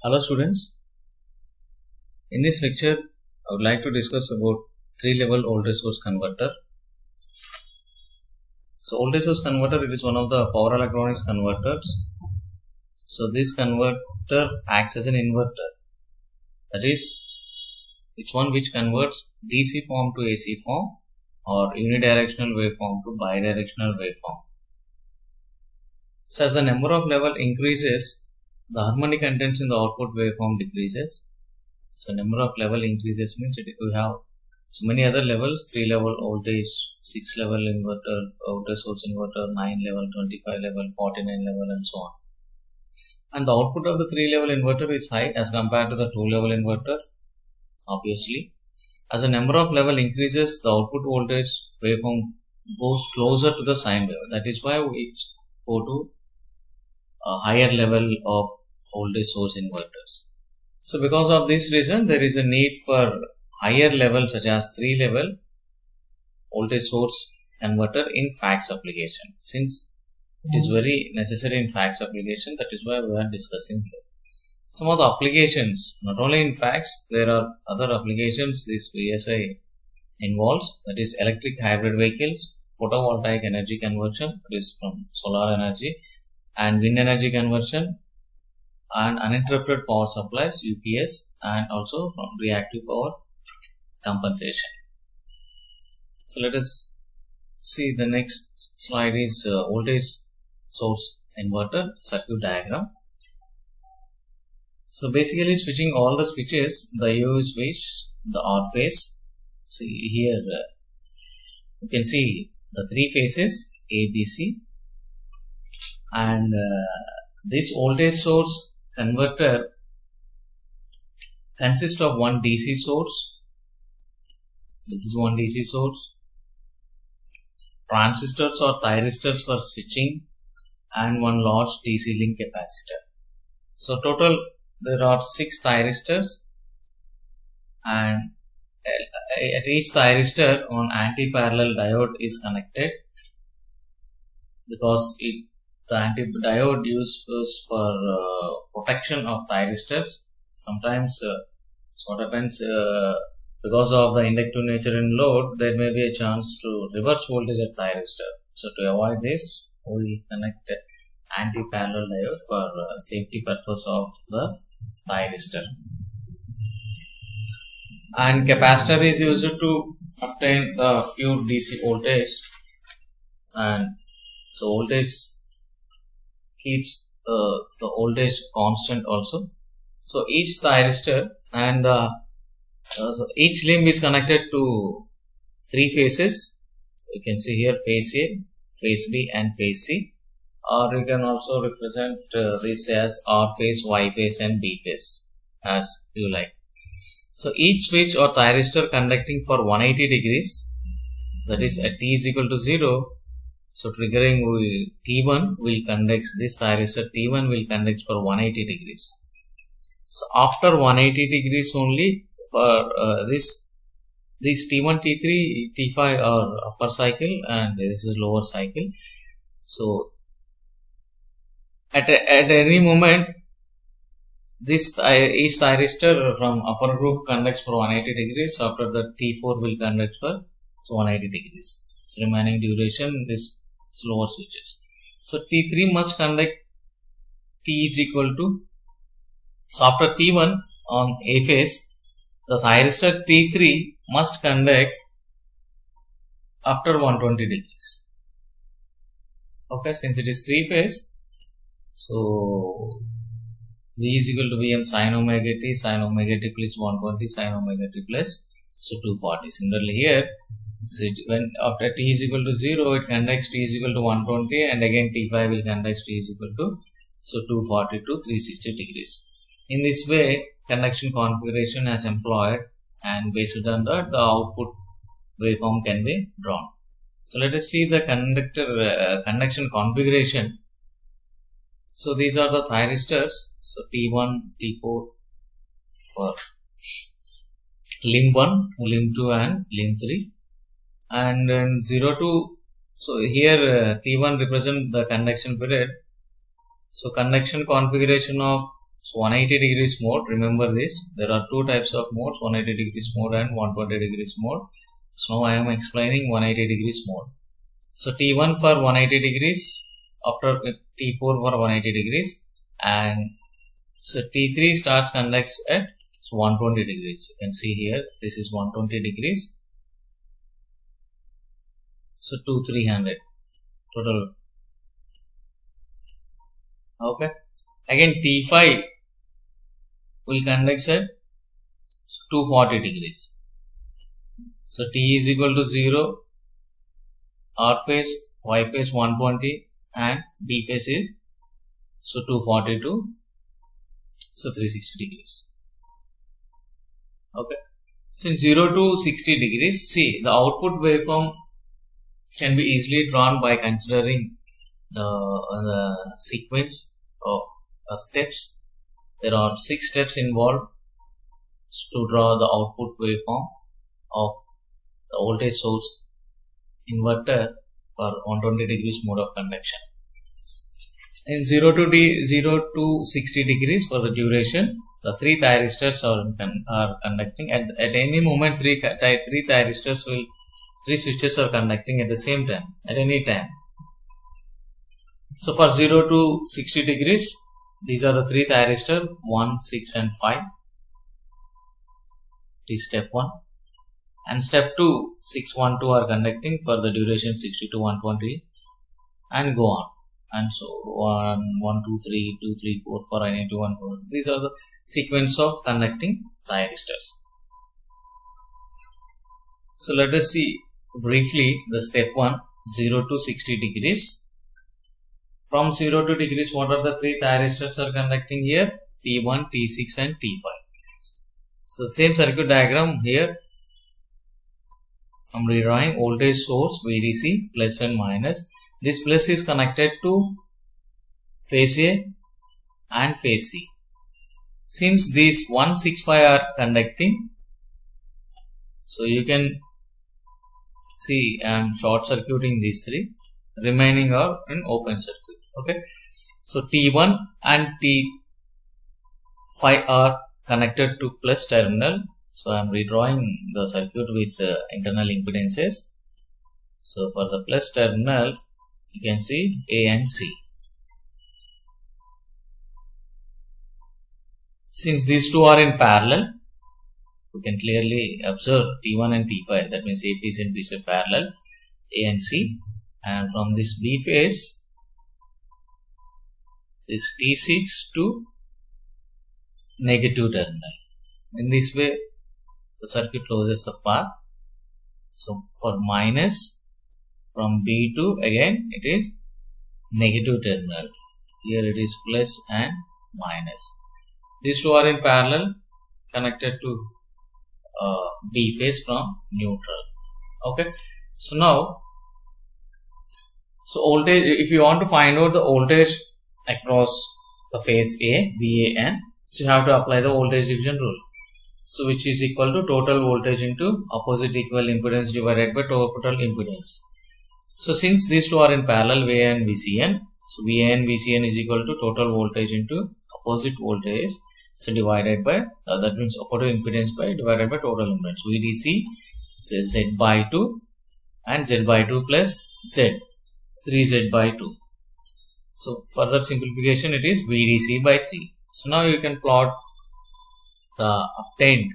Hello students, in this lecture I would like to discuss about 3-level voltage source converter. So voltage source converter, it is one of the power electronics converters. So this converter acts as an inverter, that is which converts DC form to AC form or unidirectional waveform to bidirectional waveform. So as the number of level increases, the harmonic contents in the output waveform decreases. So number of level increases means we have so many other levels: 3-level voltage, 6-level inverter, voltage source inverter, 9-level, 25-level, 49-level, and so on. And the output of the 3-level inverter is high as compared to the 2-level inverter. Obviously, as the number of level increases, the output voltage waveform goes closer to the sine wave. That is why we go to a higher level of voltage source inverters. So because of this reason, there is a need for higher level such as 3-level voltage source converter in fax application. Since it is very necessary in fax application, that is why we are discussing here. Some of the applications, not only in fax, there are other applications this VSI involves, that is electric hybrid vehicles, photovoltaic energy conversion, that is from solar energy, and wind energy conversion, and uninterrupted power supplies UPS, and also from reactive power compensation. So let us see the next slide is voltage source inverter circuit diagram. So basically switching all the switches, the U switch, the OR phase. See here you can see the 3 phases A, B, C, and this voltage source converter consists of one DC source. This is one DC source, transistors or thyristors for switching, and one large DC link capacitor. So total there are 6 thyristors, and at each thyristor on anti-parallel diode is connected, because the anti-diode used for protection of thyristors. Sometimes what happens, because of the inductive nature in load, there may be a chance to reverse voltage at thyristor. So to avoid this, we connect anti-parallel diode for safety purpose of the thyristor. And capacitor is used to obtain the pure DC voltage, and so voltage keeps the voltage constant also. So each thyristor and so each limb is connected to 3 phases. So you can see here phase A, phase B, and phase C. Or you can also represent this as R phase, Y phase, and B phase, as you like. So each switch or thyristor conducting for 180 degrees, that is at T is equal to 0. So triggering T1 will conduct, this thyristor T1 will conduct for 180 degrees. So after 180 degrees only, for this T1, T3, T5 are upper cycle, and this is lower cycle. So at any moment, this each thyristor from upper group conducts for 180 degrees. After that, T4 will conduct for 180 degrees. So remaining duration, this lower switches. So T3 must conduct T is equal to, so after T1 on A phase, the thyristor T3 must conduct after 120 degrees. Okay, since it is 3 phase, so V is equal to Vm sin omega t plus 120 sin omega t plus, so 240. Similarly here, so when after T is equal to 0, it conducts T is equal to 120, and again T5 will conduct T is equal to, so 240 to 360 degrees. In this way, conduction configuration is employed, and based on that, the output waveform can be drawn. So let us see the conduction configuration. So these are the thyristors. So T1, T4 for limb 1, limb 2, and limb 3, and then 0 to, so here T1 represents the conduction period. So conduction configuration of So 180 degrees mode, remember this, there are two types of modes, 180 degrees mode and 120 degrees mode. So now I am explaining 180 degrees mode. So T1 for 180 degrees, after T4 for 180 degrees, and so T3 starts conducts at 120 degrees. You can see here, this is 120 degrees. So 300 total. Okay. Again T5 will conduct at 240 degrees. So T is equal to 0, R phase, Y phase 120 and B phase is so 242, so 360 degrees. Okay. Since 0 to 60 degrees, see the output waveform can be easily drawn by considering the sequence of steps. There are 6 steps involved to draw the output waveform of the voltage source inverter for 120 degrees mode of conduction. In 0 to 60 degrees for the duration, the 3 thyristors are conducting at any moment. 3 thyristors will 3 switches are conducting at the same time at any time. So for 0 to 60 degrees, these are the 3 thyristors 1, 6 and 5. This is step 1. And step 2, 6, 1, 2 are conducting for the duration 60 to 120 and go on. And so 1, 2, 3, 2, 3, 4, 5, 9, 2, 1, 4. These are the sequence of conducting thyristors. So let us see briefly the step 1, 0 to 60 degrees. From 0 to degrees, what are the 3 thyristors are conducting here? T1, T6 and T5. So same circuit diagram here. I am rewriting voltage source VDC plus and minus. This plus is connected to phase A and phase C. Since these 1, 6, 5 are conducting, so you can see I am short circuiting these 3, remaining are in open circuit. Okay, so T1 and T5 are connected to plus terminal. So I am redrawing the circuit with internal impedances. So for the plus terminal, you can see A and C. Since these two are in parallel, you can clearly observe T1 and T5. That means A phase and B phase parallel, A and C. And from this B phase, this T6 to negative terminal. In this way, the circuit closes the path. So for minus, from B to again it is negative terminal. Here it is plus and minus. These two are in parallel, connected to B phase from neutral. Okay. So now, voltage, if you want to find out the voltage across the phase A, VAN, so you have to apply the voltage division rule. So which is equal to total voltage into opposite equal impedance divided by total impedance. So since these two are in parallel, VAN and VCN, so VAN VCN is equal to total voltage into opposite voltage, so divided by that means opposite impedance by divided by total impedance. VDC is Z by 2 and Z by 2 plus Z, 3Z by 2. So further simplification, it is VDC by 3. So now you can plot the obtained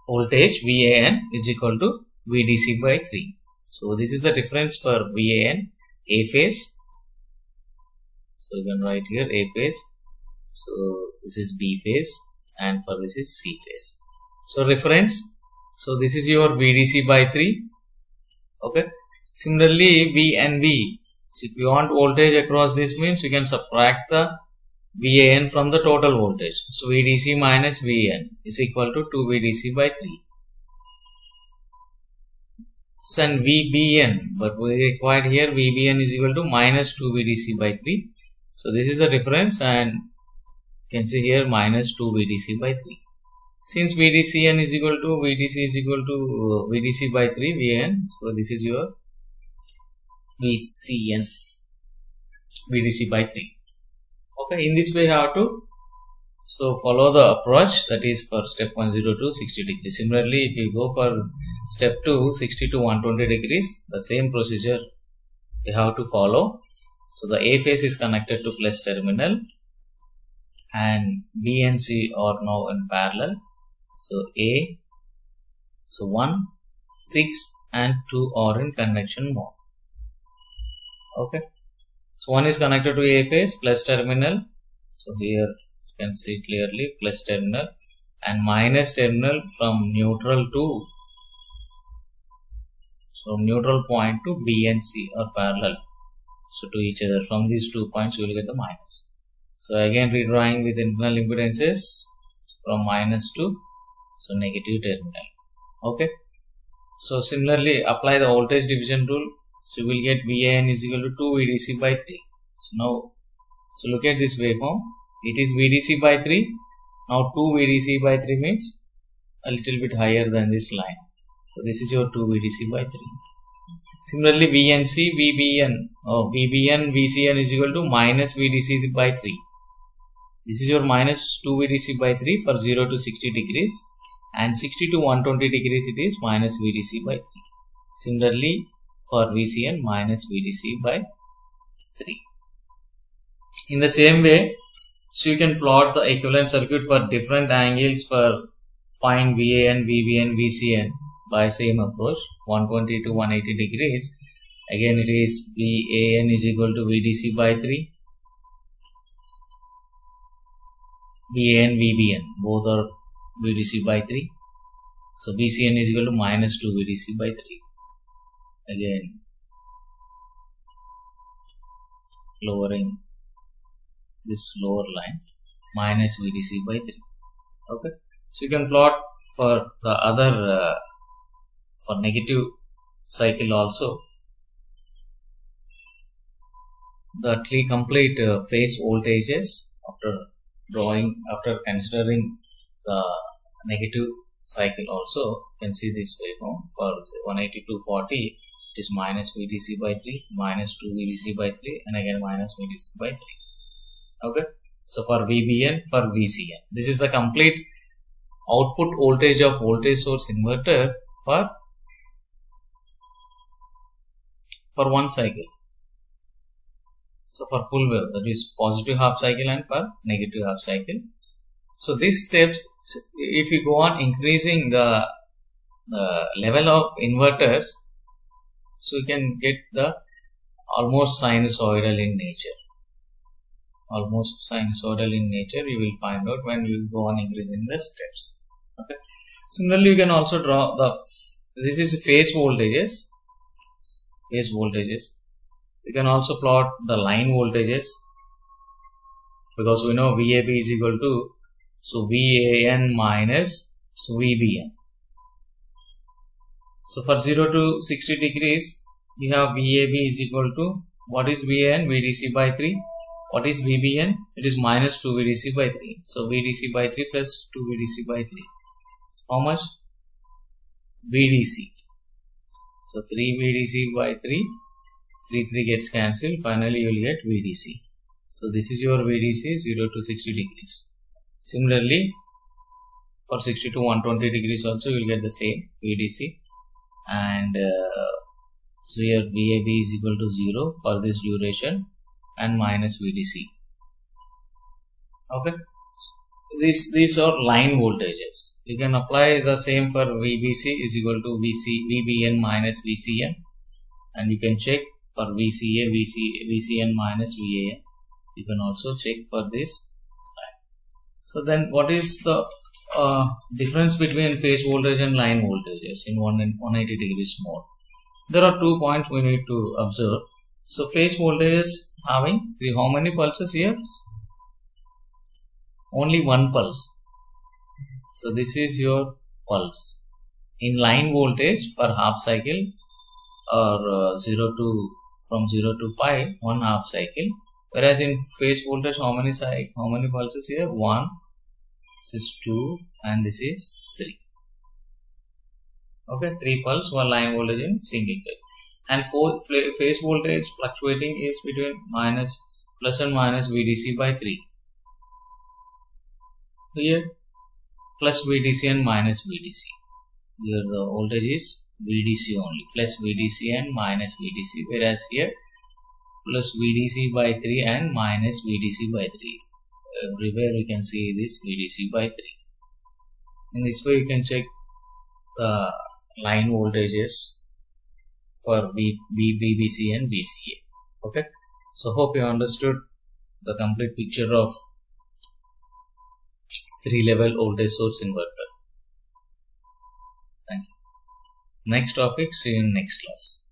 voltage VAN is equal to VDC by 3. So this is the difference for VAN, A phase. So you can write here A phase. So this is B phase and for this is C phase. So reference. So this is your VDC by 3. Okay. Similarly, V and V. So if you want voltage across this, means you can subtract the VAN from the total voltage. So VDC minus VAN is equal to 2 VDC by 3. So and VBN, but we required here VBN is equal to minus 2 VDC by 3. So this is the difference, and you can see here minus 2 VDC by 3. Since VDCN is equal to VDC is equal to VDC by 3 VAN, so this is your VCN. VDC by 3. Okay, in this way you have to follow the approach, that is for step 1, 0 to 60 degrees. Similarly, if you go for step 2, 60 to 120 degrees, the same procedure you have to follow. So the A phase is connected to plus terminal and B and C are now in parallel. So A, 1, 6 and 2 are in connection mode. Okay. So one is connected to A phase plus terminal. So here you can see clearly plus terminal and minus terminal from neutral to, so neutral point to B and C are parallel. So to each other, from these 2 points you will get the minus. So again redrawing with internal impedances from minus to negative terminal. Okay. So similarly apply the voltage division rule. So you will get VAN is equal to 2 VDC by 3. So now, so look at this waveform. It is VDC by 3. Now 2 VDC by 3 means a little bit higher than this line. So this is your 2 VDC by 3. Similarly VNC, VBN, VCN is equal to minus VDC by 3. This is your minus 2 VDC by 3 for 0 to 60 degrees and 60 to 120 degrees it is minus VDC by 3. Similarly for VCN minus VDC by 3. In the same way, so you can plot the equivalent circuit for different angles for find VAN, VBN, VCN by same approach 120 to 180 degrees. Again it is VAN is equal to VDC by 3. VAN, VBN both are VDC by 3. So VCN is equal to minus 2 VDC by 3. Again lowering this lower line minus VDC by 3. Okay. So you can plot for the other for negative cycle also the complete phase voltages after considering the negative cycle also. You can see this waveform for 180 to 40 it is minus VDC by 3, minus 2 VDC by 3 and again minus VDC by 3. Okay. So for VBN, for VCN, this is the complete output voltage of voltage source inverter for one cycle. So for full wave, that is positive half cycle and for negative half cycle. So these steps, if you go on increasing the level of inverters, so you can get the almost sinusoidal in nature. Almost sinusoidal in nature you will find out when you go on increasing the steps. Okay. Similarly you can also draw this is phase voltages. You can also plot the line voltages because we know VAB is equal to VAN minus VBN. So for 0 to 60 degrees you have VAB is equal to, what is VAN? VDC by 3. What is VBN? It is minus 2 VDC by 3. So VDC by 3 plus 2 VDC by 3. How much? VDC. So 3 VDC by 3. 3 gets cancelled. Finally you will get VDC. So this is your VDC 0 to 60 degrees. Similarly for 60 to 120 degrees also you will get the same VDC. And so here VAB is equal to 0 for this duration and minus VDC. Okay. These are line voltages. You can apply the same for VBC is equal to VBN minus VCN, and you can check for VCA, VCN minus VAN. You can also check for this. So then what is the difference between phase voltage and line voltages in 180 degrees mode? There are 2 points we need to observe. So phase voltage is having how many pulses here? Only one pulse. So this is your pulse. In line voltage for half cycle or from 0 to pi, 1 half cycle. Whereas in phase voltage, how many pulses here? 1, this is 2 and this is 3. Okay, 3 pulse, 1 line voltage in single phase. and phase voltage fluctuating is between plus and minus VDC by 3. Here plus VDC and minus VDC. Here the voltage is VDC only, plus VDC and minus VDC, whereas here plus VDC by 3 and minus VDC by 3. Everywhere we can see this VDC by 3. In this way you can check the line voltages for BBC and VCA. Okay, so hope you understood the complete picture of 3-level voltage source inverter. Thank you. Next topic, see you in next class.